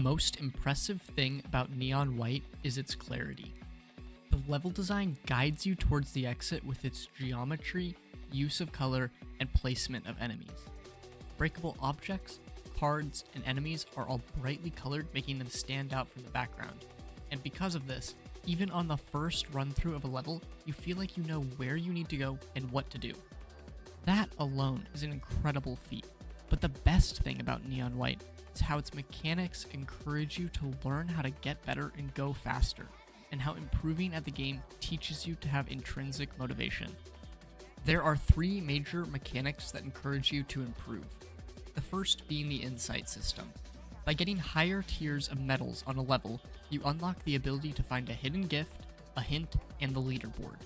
most impressive thing about Neon White is its clarity. The level design guides you towards the exit with its geometry, use of color, and placement of enemies. Breakable objects, cards, and enemies are all brightly colored, making them stand out from the background. And because of this, even on the first run-through of a level, you feel like you know where you need to go and what to do. That alone is an incredible feat, but the best thing about Neon White is how its mechanics encourage you to learn how to get better and go faster, and how improving at the game teaches you to have intrinsic motivation. There are 3 major mechanics that encourage you to improve. The first being the insight system. By getting higher tiers of medals on a level, you unlock the ability to find a hidden gift, a hint, and the leaderboard.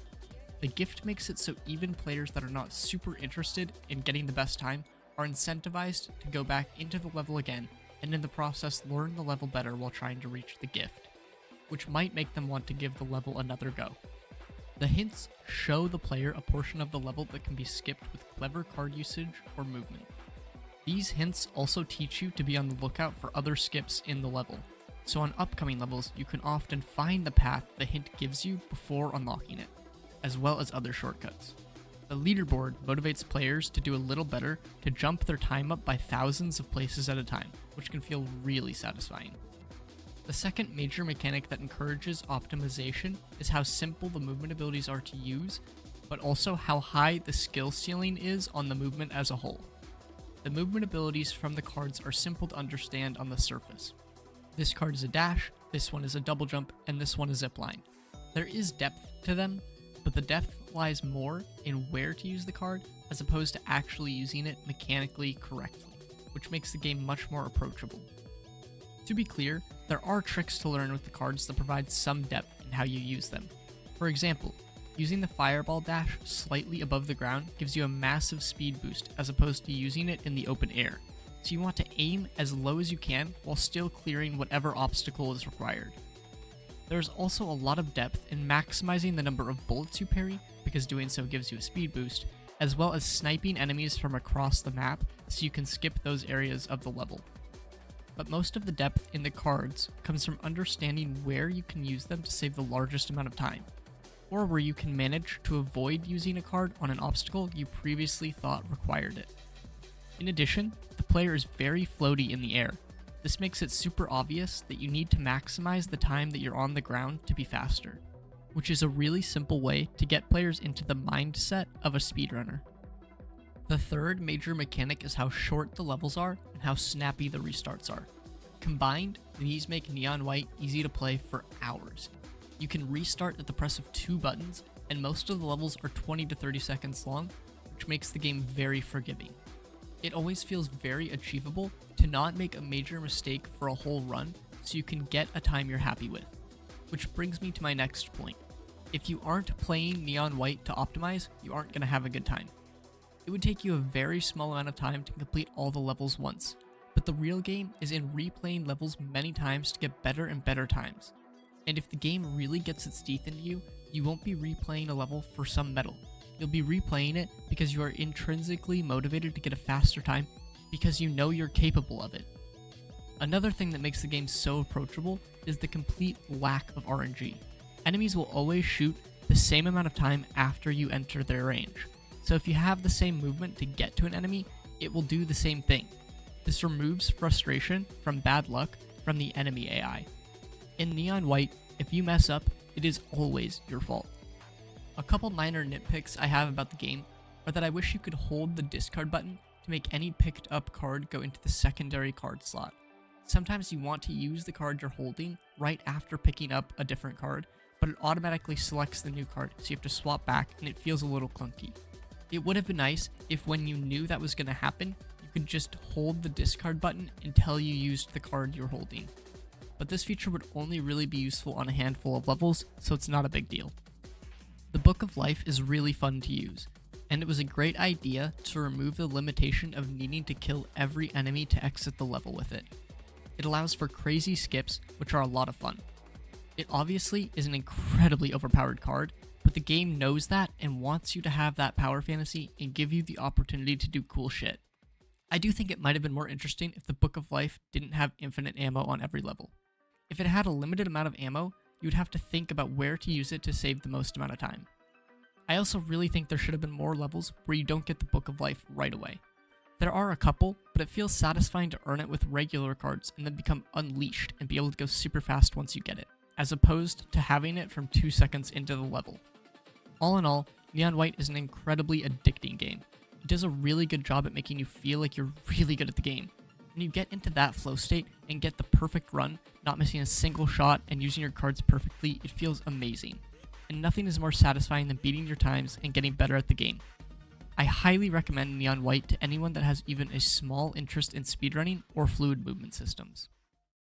The gift makes it so even players that are not super interested in getting the best time are incentivized to go back into the level again, and in the process learn the level better while trying to reach the gift, which might make them want to give the level another go. The hints show the player a portion of the level that can be skipped with clever card usage or movement. These hints also teach you to be on the lookout for other skips in the level, so on upcoming levels you can often find the path the hint gives you before unlocking it, as well as other shortcuts. The leaderboard motivates players to do a little better, to jump their time up by thousands of places at a time, which can feel really satisfying. The second major mechanic that encourages optimization is how simple the movement abilities are to use, but also how high the skill ceiling is on the movement as a whole. The movement abilities from the cards are simple to understand on the surface. This card is a dash, this one is a double jump, and this one is zipline. There is depth to them, but the depth lies more in where to use the card as opposed to actually using it mechanically correctly, which makes the game much more approachable. To be clear, there are tricks to learn with the cards that provide some depth in how you use them. For example, using the fireball dash slightly above the ground gives you a massive speed boost as opposed to using it in the open air, so you want to aim as low as you can while still clearing whatever obstacle is required. There's also a lot of depth in maximizing the number of bullets you parry, because doing so gives you a speed boost, as well as sniping enemies from across the map so you can skip those areas of the level. But most of the depth in the cards comes from understanding where you can use them to save the largest amount of time, or where you can manage to avoid using a card on an obstacle you previously thought required it. In addition, the player is very floaty in the air. This makes it super obvious that you need to maximize the time that you're on the ground to be faster, which is a really simple way to get players into the mindset of a speedrunner. The third major mechanic is how short the levels are and how snappy the restarts are. Combined, these make Neon White easy to play for hours. You can restart at the press of 2 buttons, and most of the levels are 20 to 30 seconds long, which makes the game very forgiving. It always feels very achievable to not make a major mistake for a whole run, so you can get a time you're happy with. Which brings me to my next point. If you aren't playing Neon White to optimize, you aren't going to have a good time. It would take you a very small amount of time to complete all the levels once, but the real game is in replaying levels many times to get better and better times. And if the game really gets its teeth into you, you won't be replaying a level for some medal. You'll be replaying it because you are intrinsically motivated to get a faster time because you know you're capable of it. Another thing that makes the game so approachable is the complete lack of RNG. Enemies will always shoot the same amount of time after you enter their range. So if you have the same movement to get to an enemy, it will do the same thing. This removes frustration from bad luck from the enemy AI. In Neon White, if you mess up, it is always your fault. A couple minor nitpicks I have about the game are that I wish you could hold the discard button to make any picked up card go into the secondary card slot. Sometimes you want to use the card you're holding right after picking up a different card, but it automatically selects the new card, so you have to swap back and it feels a little clunky. It would have been nice if when you knew that was going to happen, you could just hold the discard button until you used the card you're holding. But this feature would only really be useful on a handful of levels, so it's not a big deal. The Book of Life is really fun to use, and it was a great idea to remove the limitation of needing to kill every enemy to exit the level with it. It allows for crazy skips, which are a lot of fun. It obviously is an incredibly overpowered card, but the game knows that and wants you to have that power fantasy and give you the opportunity to do cool shit. I do think it might have been more interesting if the Book of Life didn't have infinite ammo on every level. If it had a limited amount of ammo, you'd have to think about where to use it to save the most amount of time. I also really think there should have been more levels where you don't get the Book of Life right away. There are a couple, but it feels satisfying to earn it with regular cards and then become unleashed and be able to go super fast once you get it, as opposed to having it from 2 seconds into the level. All in all, Neon White is an incredibly addicting game. It does a really good job at making you feel like you're really good at the game. When you get into that flow state and get the perfect run, not missing a single shot and using your cards perfectly, it feels amazing. And nothing is more satisfying than beating your times and getting better at the game. I highly recommend Neon White to anyone that has even a small interest in speedrunning or fluid movement systems.